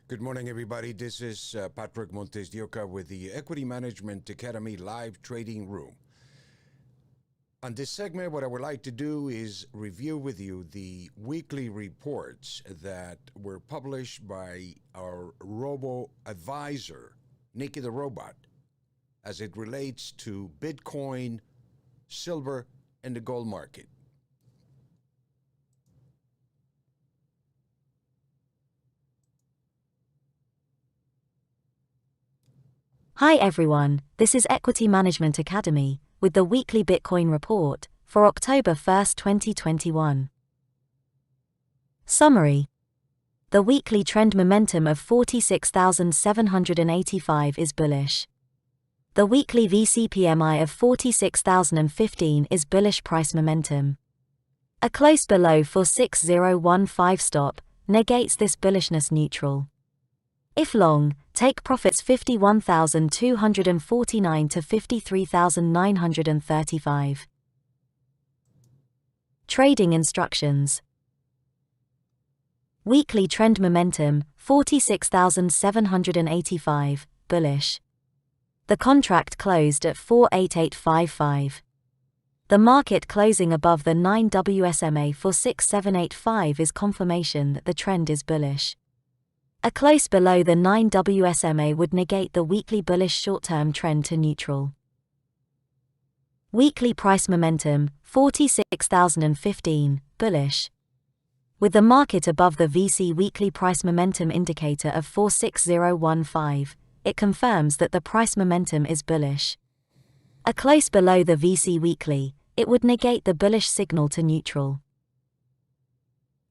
Good morning, everybody. This is Patrick MontesDeOca with the Equity Management Academy live trading room. On this segment, what I would like to do is review with you the weekly reports that were published by our robo-advisor, Nikki the Robot, as it relates to Bitcoin, silver, and the gold market. Hi everyone, this is Equity Management Academy with the weekly Bitcoin report for October 1st, 2021. Summary. The weekly trend momentum of 46,785 is bullish. The weekly VCPMI of 46,015 is bullish price momentum. A close below 46015 stop negates this bullishness neutral. If long, take profits 51,249 to 53,935. Trading instructions. Weekly trend momentum 46,785, bullish. The contract closed at 48855. The market closing above the 9 WSMA 46785 is confirmation that the trend is bullish. A close below the 9 WSMA would negate the weekly bullish short-term trend to neutral. Weekly price momentum 46,015, bullish. With the market above the VC weekly price momentum indicator of 46015, it confirms that the price momentum is bullish. A close below the VC weekly, it would negate the bullish signal to neutral.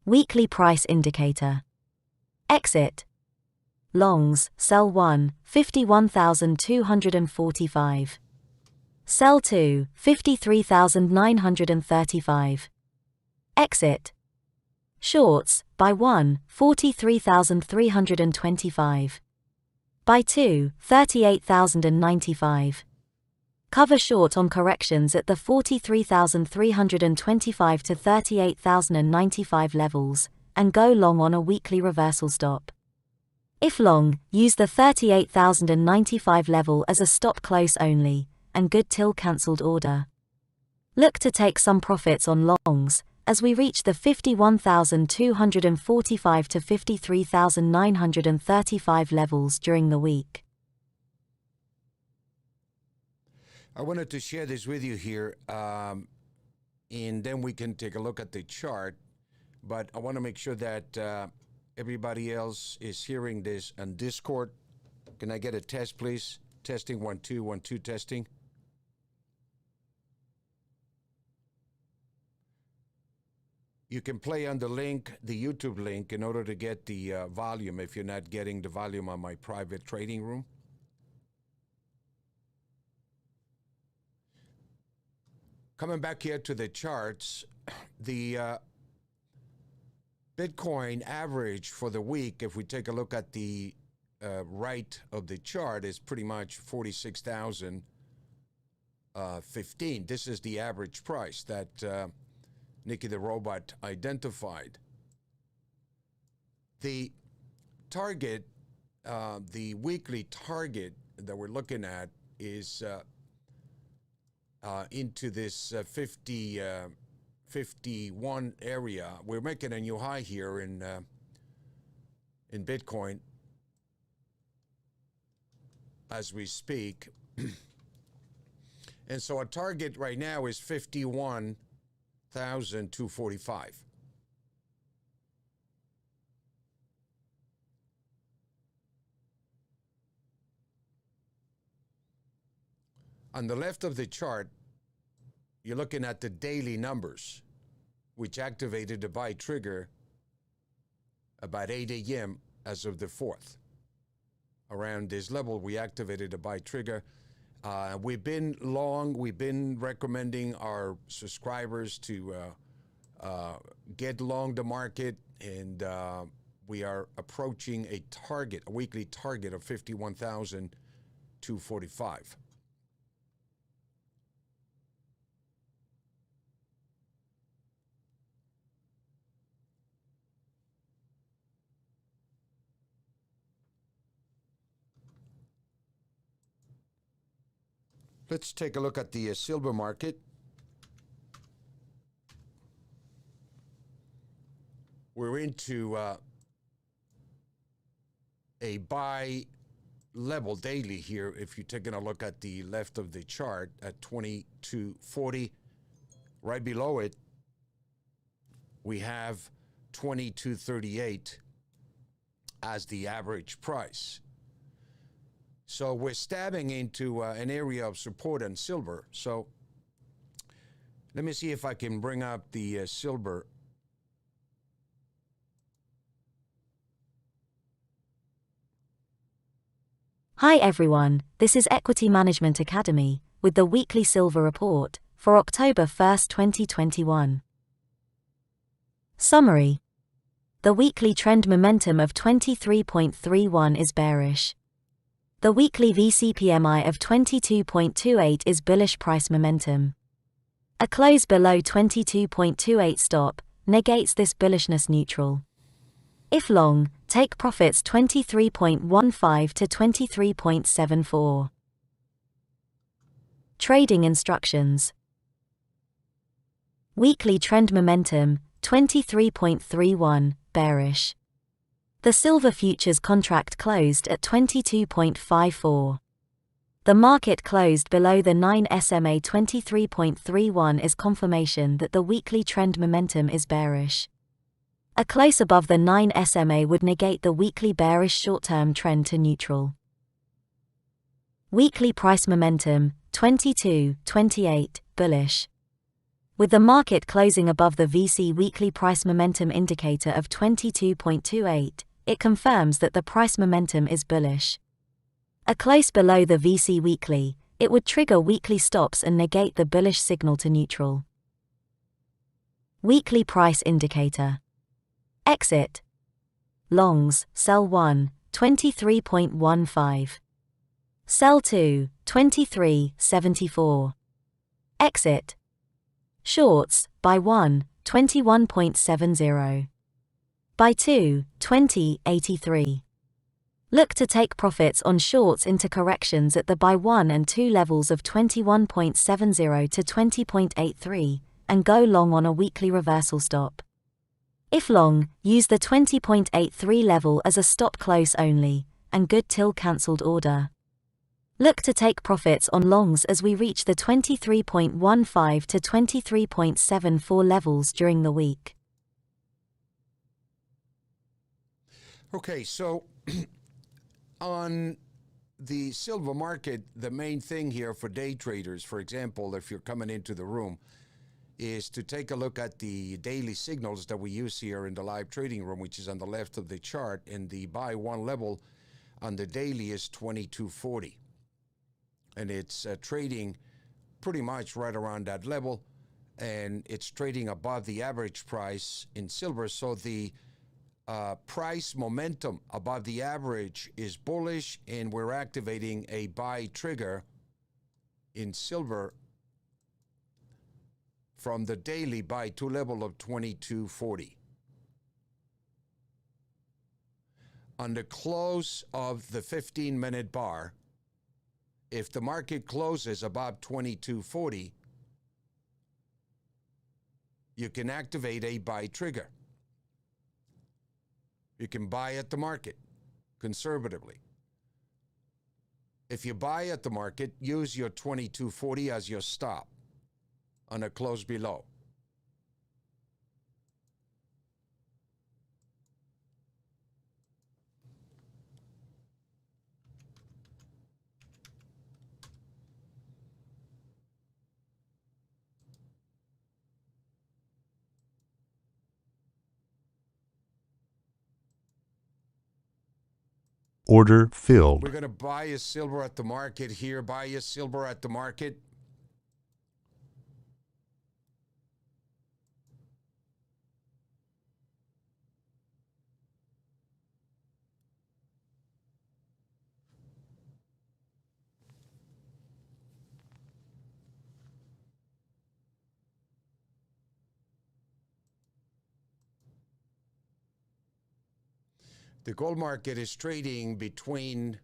Weekly price indicator. Exit. Longs, sell 1, 51,245. Sell 2, 53,935. Exit. Shorts, buy 1, 43,325. Buy 2, 38,095. Cover short on corrections at the 43,325 to 38,095 levels, and go long on a weekly reversal stop. If long, use the 38,095 level as a stop close only, and good till cancelled order. Look to take some profits on longs, as we reach the 51,245 to 53,935 levels during the week. I wanted to share this with you here, and then we can take a look at the chart. But I want to make sure that everybody else is hearing this on Discord. Can I get a test, please? Testing 1 2 1 2 testing. You can play on the link, the YouTube link, in order to get the volume if you're not getting the volume on my private trading room. Coming back here to the charts, the Bitcoin average for the week, if we take a look at the right of the chart, is pretty much 46,015. This is the average price that Nikki the Robot identified. The target, the weekly target that we're looking at is into this 51 area. We're making a new high here in Bitcoin as we speak. And so our target right now is 51,245. On the left of the chart, you're looking at the daily numbers, which activated the buy trigger about 8 a.m. as of the 4th. Around this level, we activated the buy trigger. We've been long. We've been recommending our subscribers to get long the market, and we are approaching a weekly target of 51,245. Let's take a look at the silver market. We're into a buy level daily here. If you're taking a look at the left of the chart at 2240, right below it, we have 2238 as the average price. So we're stabbing into an area of support on silver. So let me see if I can bring up the silver. Hi everyone, this is Equity Management Academy with the weekly silver report for October 1st, 2021. Summary. The weekly trend momentum of 23.31 is bearish. The weekly VCPMI of 22.28 is bullish price momentum. A close below 22.28 stop negates this bullishness neutral. If long, take profits 23.15 to 23.74. Trading instructions. Weekly trend momentum 23.31, bearish. The silver futures contract closed at 22.54. The market closed below the 9 SMA 23.31 is confirmation that the weekly trend momentum is bearish. A close above the 9 SMA would negate the weekly bearish short-term trend to neutral. Weekly price momentum 22.28, bullish. With the market closing above the VC weekly price momentum indicator of 22.28, it confirms that the price momentum is bullish. A close below the VC weekly, it would trigger weekly stops and negate the bullish signal to neutral. Weekly price indicator. Exit. Longs, sell 1, 23.15. Sell 2, 23.74. Exit. Shorts, buy 1, 21.70. Buy 2, 20.83. Look to take profits on shorts into corrections at the buy 1 and 2 levels of 21.70 to 20.83, and go long on a weekly reversal stop. If long, use the 20.83 level as a stop close only, and good till cancelled order. Look to take profits on longs as we reach the 23.15 to 23.74 levels during the week. Okay, so on the silver market, the main thing here for day traders, for example, if you're coming into the room, is to take a look at the daily signals that we use here in the live trading room, which is on the left of the chart, and the buy 1 level on the daily is 2240. And it's trading pretty much right around that level, and it's trading above the average price in silver. So the price momentum above the average is bullish, and we're activating a buy trigger in silver from the daily buy 2 level of 2240. On the close of the 15-minute bar, if the market closes above 2240, you can activate a buy trigger. You can buy at the market conservatively. If you buy at the market, use your 2240 as your stop on a close below. Order filled. We're going to buy a silver at the market here, buy a silver at the market. The gold market is trading between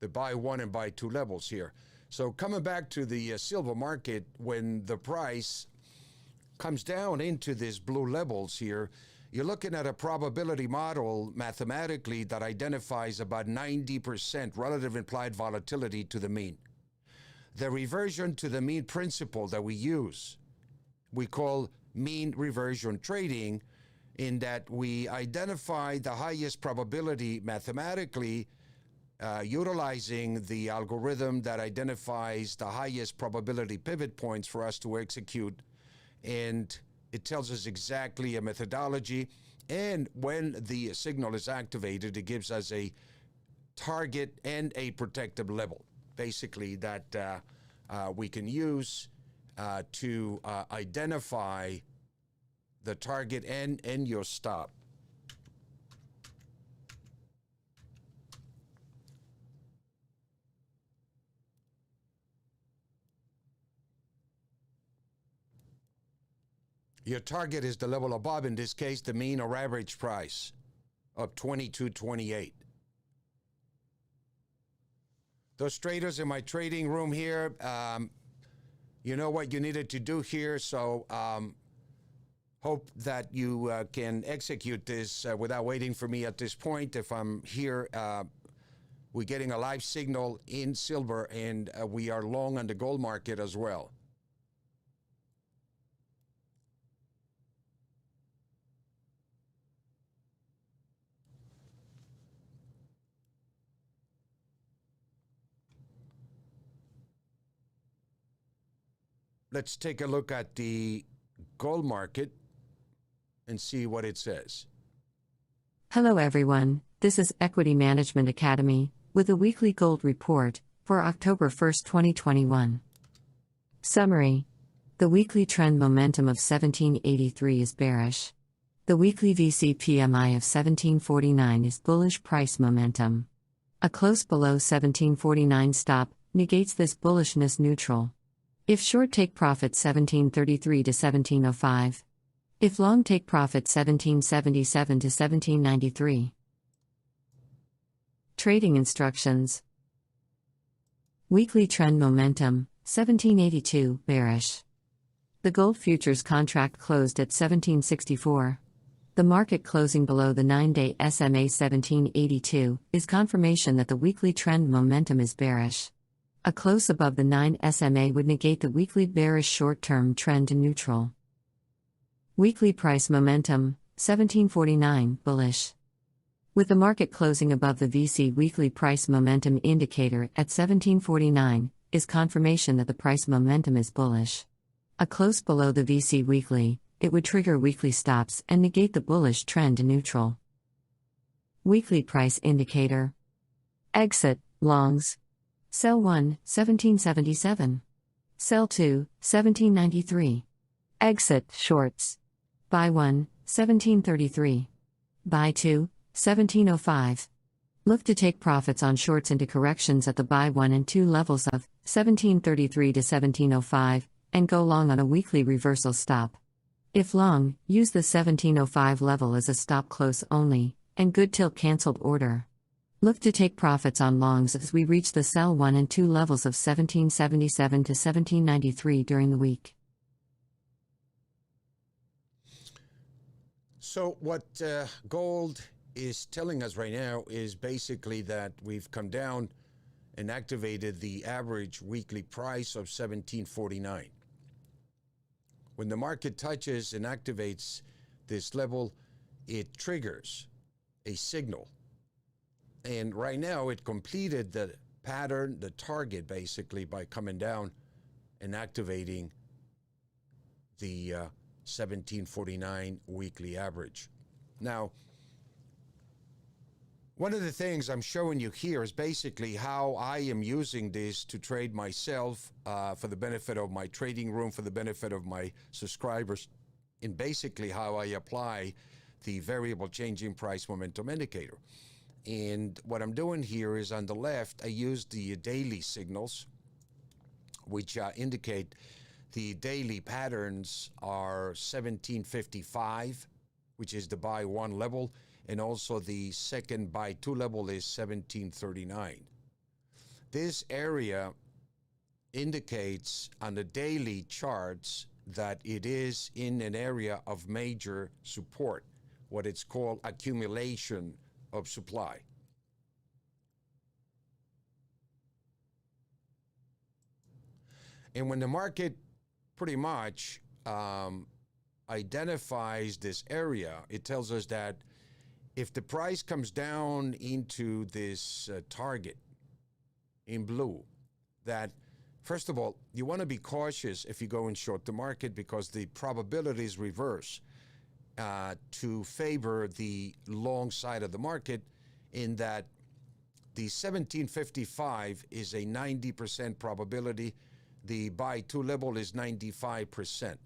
the buy 1 and buy 2 levels here. So coming back to the silver market, when the price comes down into these blue levels here, you're looking at a probability model mathematically that identifies about 90% relative implied volatility to the mean. The reversion to the mean principle that we use, we call mean reversion trading, in that we identify the highest probability mathematically utilizing the algorithm that identifies the highest probability pivot points for us to execute. And it tells us exactly a methodology. And when the signal is activated, it gives us a target and a protective level, basically, that we can use to identify the target and your stop. Your target is the level above, in this case, the mean or average price of 22.28. Those traders in my trading room here, you know what you needed to do here, so hope that you can execute this without waiting for me at this point. If I'm here, we're getting a live signal in silver, and we are long on the gold market as well. Let's take a look at the gold market and see what it says. Hello everyone, this is Equity Management Academy with a weekly gold report for October 1st, 2021. Summary. The weekly trend momentum of 1783 is bearish. The weekly VCPMI of 1749 is bullish price momentum. A close below 1749 stop negates this bullishness neutral. If short, take profit 1733 to 1705. If long, take profit 1777 to 1793. Trading instructions. Weekly trend momentum 1782 bearish. The gold futures contract closed at 1764. The market closing below the 9-day SMA 1782 is confirmation that the weekly trend momentum is bearish. A close above the 9 SMA would negate the weekly bearish short-term trend to neutral. Weekly price momentum 1749 bullish. With the market closing above the VC weekly price momentum indicator at 1749 is confirmation that the price momentum is bullish. A close below the VC weekly, it would trigger weekly stops and negate the bullish trend to neutral. Weekly price indicator. Exit longs. Sell 1, 1777. Sell 2, 1793. Exit shorts. Buy 1, 1733. Buy 2, 1705. Look to take profits on shorts into corrections at the buy 1 and 2 levels of 1733 to 1705, and go long on a weekly reversal stop. If long, use the 1705 level as a stop close only, and good till cancelled order. Look to take profits on longs as we reach the sell 1 and 2 levels of 1777 to 1793 during the week. So what gold is telling us right now is basically that we've come down and activated the average weekly price of 1749. When the market touches and activates this level, it triggers a signal. And right now it completed the pattern, the target basically, by coming down and activating the 1749 weekly average. Now, one of the things I'm showing you here is basically how I am using this to trade myself for the benefit of my trading room, for the benefit of my subscribers, and basically how I apply the variable changing price momentum indicator. And what I'm doing here is on the left, I use the daily signals, which indicate the daily patterns are 1755, which is the buy 1 level, and also the second buy 2 level is 1739. This area indicates on the daily charts that it is in an area of major support, what it's called accumulation of supply. And when the market pretty much identifies this area, it tells us that if the price comes down into this target in blue, that first of all, you want to be cautious if you go and short the market, because the probabilities reverse to favor the long side of the market, in that the 1755 is a 90% probability. The buy two level is 95%.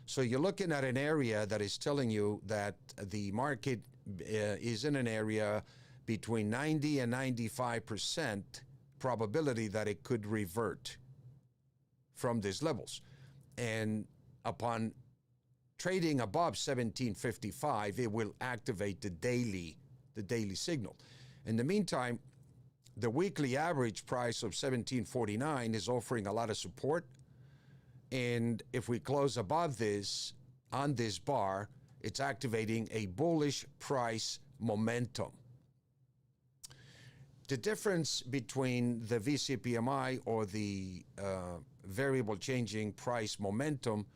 So you're looking at an area that is telling you that the market is in an area between 90 and 95% probability that it could revert from these levels. And upon trading above 1755, it will activate the daily signal. In the meantime, the weekly average price of 1749 is offering a lot of support. And if we close above this, on this bar, it's activating a bullish price momentum. The difference between the VCPMI or the variable changing price momentum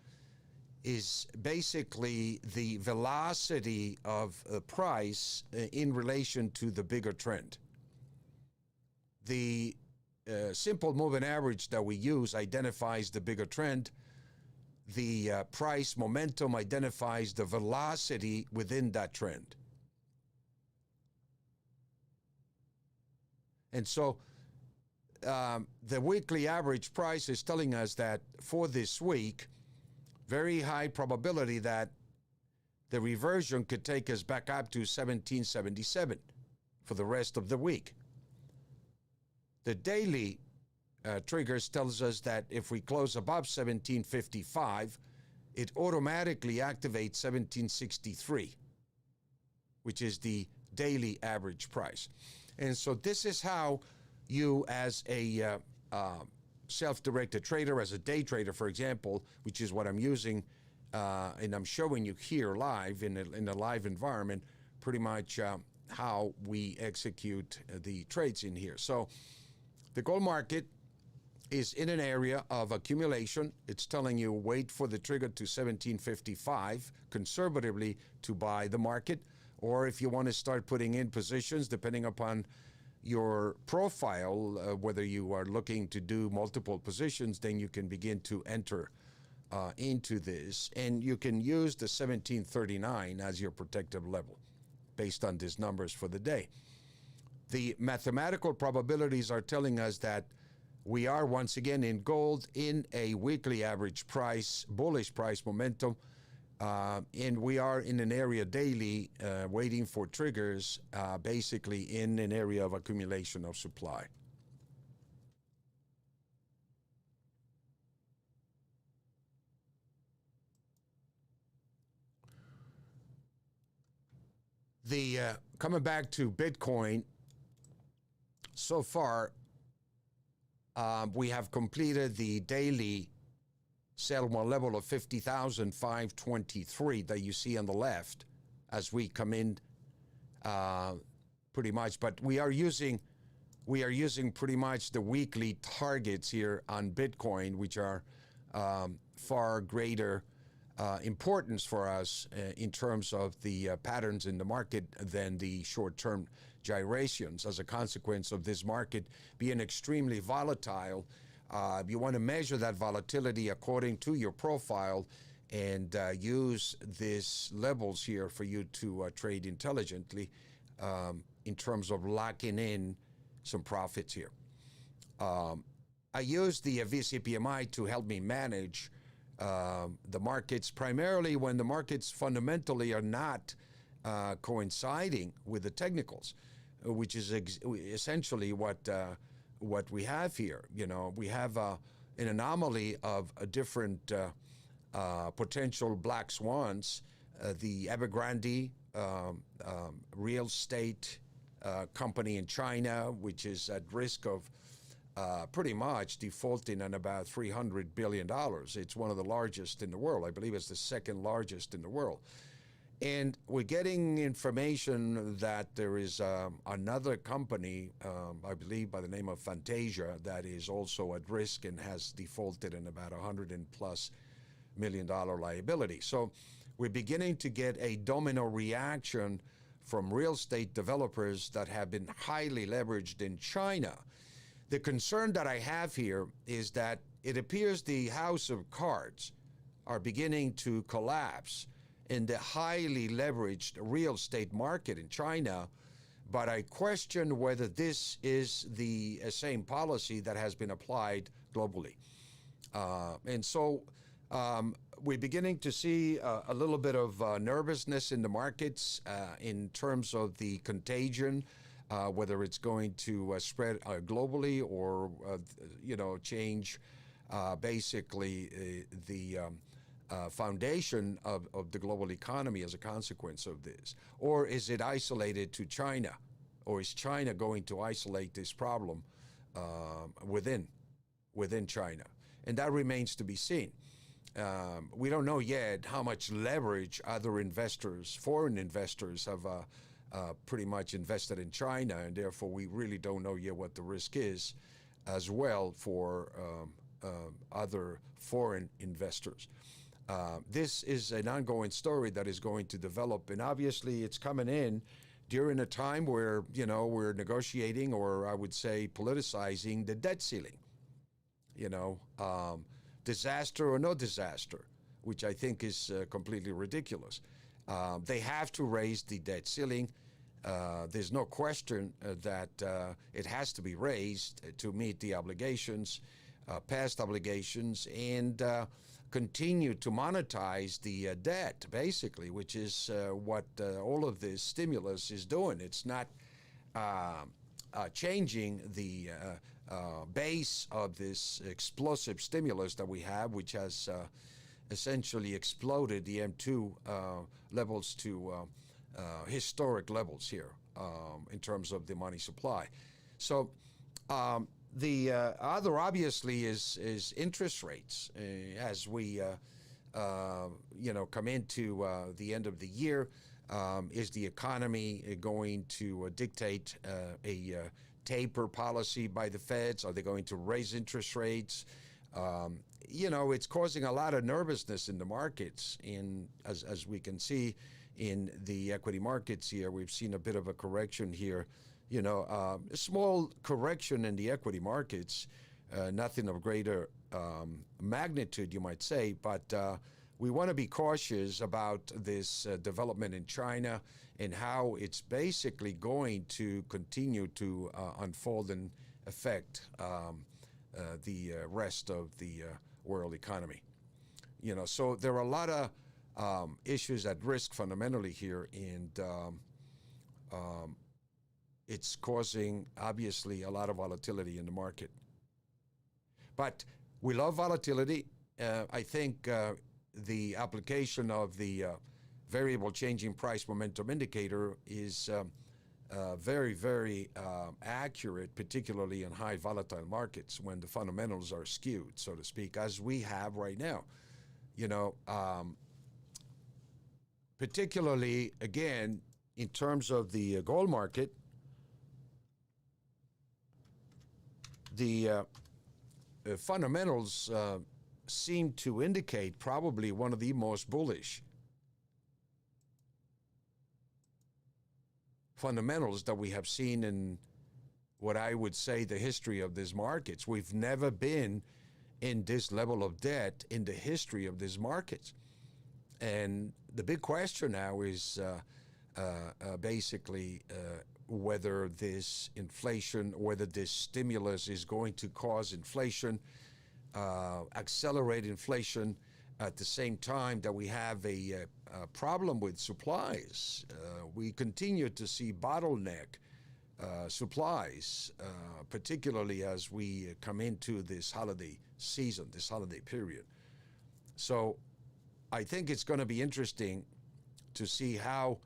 is basically the velocity of a price in relation to the bigger trend. The simple moving average that we use identifies the bigger trend. The price momentum identifies the velocity within that trend. And so the weekly average price is telling us that for this week, very high probability that the reversion could take us back up to 1777 for the rest of the week. The daily triggers tells us that if we close above 1755, it automatically activates 1763, which is the daily average price. And so this is how you, as a self-directed trader, as a day trader, for example, which is what I'm using, and I'm showing you here live in a live environment, pretty much how we execute the trades in here. So the gold market is in an area of accumulation. It's telling you wait for the trigger to 1755 conservatively to buy the market, or if you want to start putting in positions, depending upon your profile, whether you are looking to do multiple positions, then you can begin to enter into this, and you can use the 1739 as your protective level based on these numbers for the day. The mathematical probabilities are telling us that we are once again in gold in a weekly average price, bullish price momentum, and we are in an area daily waiting for triggers, basically in an area of accumulation of supply. Coming back to Bitcoin, so far, we have completed the daily sell one level of 50,523 that you see on the left as we come in, pretty much. But we are using pretty much the weekly targets here on Bitcoin, which are far greater importance for us in terms of the patterns in the market than the short-term gyrations. As a consequence of this market being extremely volatile, you want to measure that volatility according to your profile and use these levels here for you to trade intelligently in terms of locking in some profits here. I use the VCPMI to help me manage the markets, primarily when the markets fundamentally are not coinciding with the technicals, which is essentially what we have here. You know, we have an anomaly of a different potential black swans. The Evergrande real estate company in China, which is at risk of pretty much defaulting on about $300 billion. It's one of the largest in the world. I believe it's the second largest in the world. And we're getting information that there is another company, I believe by the name of Fantasia, that is also at risk and has defaulted in about $100+ million liability. So we're beginning to get a domino reaction from real estate developers that have been highly leveraged in China. The concern that I have here is that it appears the house of cards are beginning to collapse in the highly leveraged real estate market in China, but I question whether this is the same policy that has been applied globally. And so we're beginning to see a little bit of nervousness in the markets in terms of the contagion, whether it's going to spread globally or, change basically the foundation of the global economy as a consequence of this. Or is it isolated to China? Or is China going to isolate this problem within China? And that remains to be seen. We don't know yet how much leverage other investors, foreign investors, have pretty much invested in China, and therefore we really don't know yet what the risk is as well for other foreign investors. This is an ongoing story that is going to develop, and obviously it's coming in during a time where, we're negotiating, or I would say politicizing, the debt ceiling. Disaster or no disaster, which I think is completely ridiculous. They have to raise the debt ceiling. There's no question that it has to be raised to meet the obligations, past obligations, and continue to monetize the debt, basically, which is what all of this stimulus is doing. It's not changing the base of this explosive stimulus that we have, which has essentially exploded the M2 levels to historic levels here in terms of the money supply. So the other, obviously, is interest rates as we come into the end of the year. Is the economy going to dictate a taper policy by the Feds? Are they going to raise interest rates? It's causing a lot of nervousness in the markets. And as we can see in the equity markets here, we've seen a bit of a correction here. A small correction in the equity markets, nothing of greater magnitude, you might say, but we want to be cautious about this development in China and how it's basically going to continue to unfold and affect the rest of the world economy. So there are a lot of issues at risk fundamentally here, and it's causing, obviously, a lot of volatility in the market. But we love volatility. I think the application of the variable changing price momentum indicator is very, very accurate, particularly in high volatile markets when the fundamentals are skewed, so to speak, as we have right now. Particularly, again, in terms of the gold market, the fundamentals seem to indicate probably one of the most bullish fundamentals that we have seen in what I would say the history of these markets. We've never been in this level of debt in the history of these markets. And the big question now is basically whether this inflation, whether this stimulus is going to cause inflation, accelerate inflation at the same time that we have a problem with supplies. We continue to see bottleneck supplies, particularly as we come into this holiday season, this holiday period. So I think it's going to be interesting to see how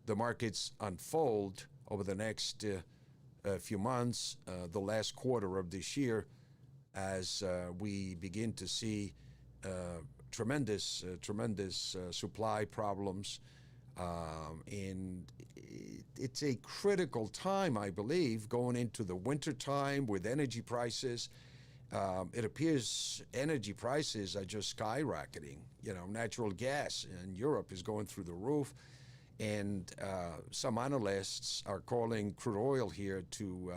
the markets unfold over the next few months, the last quarter of this year, as we begin to see tremendous supply problems. And it's a critical time, I believe, going into the winter time with energy prices. It appears energy prices are just skyrocketing. Natural gas in Europe is going through the roof. And some analysts are calling crude oil here to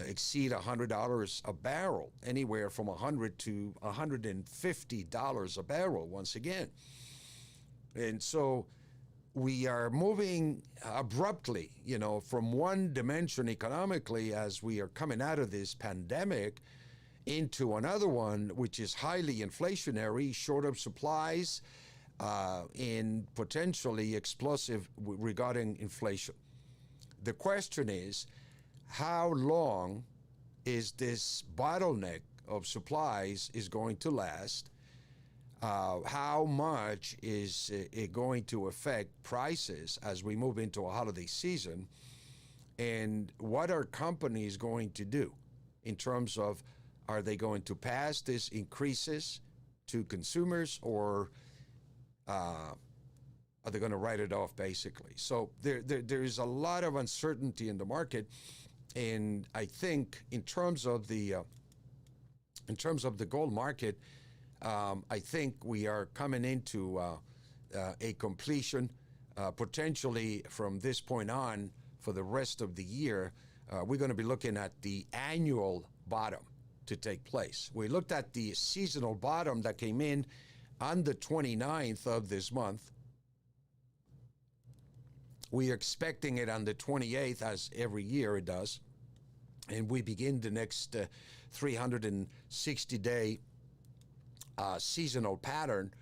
exceed $100 a barrel, anywhere from $100 to $150 a barrel once again. And so we are moving abruptly, from one dimension economically as we are coming out of this pandemic into another one, which is highly inflationary, short of supplies, and potentially explosive regarding inflation. The question is, how long is this bottleneck of supplies is going to last? How much is it going to affect prices as we move into a holiday season? And what are companies going to do in terms of, are they going to pass these increases to consumers, or are they going to write it off, basically? So there is a lot of uncertainty in the market. And I think in terms of the gold market, I think we are coming into a completion, potentially from this point on for the rest of the year. We're going to be looking at the annual bottom to take place. We looked at the seasonal bottom that came in on the 29th of this month. We are expecting it on the 28th, as every year it does. And we begin the next 360-day seasonal pattern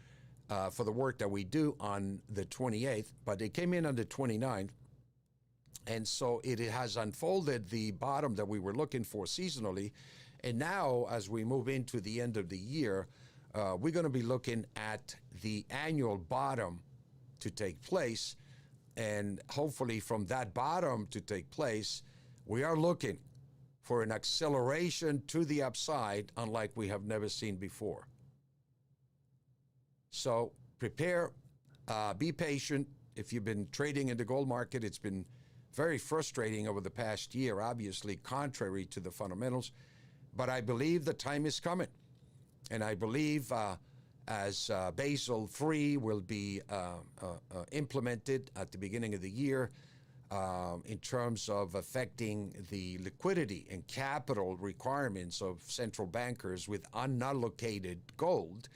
for the work that we do on the 28th. But it came in on the 29th. And so it has unfolded the bottom that we were looking for seasonally. And now, as we move into the end of the year, we're going to be looking at the annual bottom to take place. And hopefully from that bottom to take place, we are looking for an acceleration to the upside unlike we have never seen before. So prepare, be patient. If you've been trading in the gold market, it's been very frustrating over the past year, obviously contrary to the fundamentals. But I believe the time is coming. And I believe as Basel III will be implemented at the beginning of the year in terms of affecting the liquidity and capital requirements of central bankers with unallocated gold,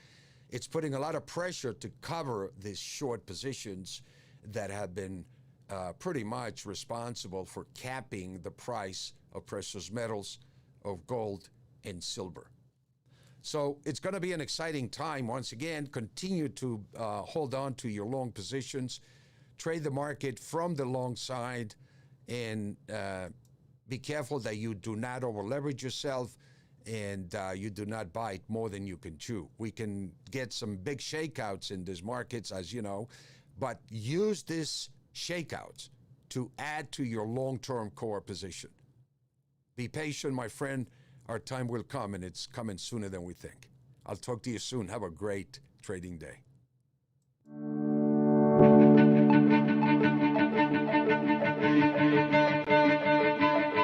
it's putting a lot of pressure to cover these short positions that have been pretty much responsible for capping the price of precious metals, of gold and silver. So it's going to be an exciting time. Once again, continue to hold on to your long positions, trade the market from the long side, and be careful that you do not over leverage yourself and you do not bite more than you can chew. We can get some big shakeouts in these markets, as you know, but use these shakeouts to add to your long-term core position. Be patient, my friend. Our time will come, and it's coming sooner than we think. I'll talk to you soon. Have a great trading day.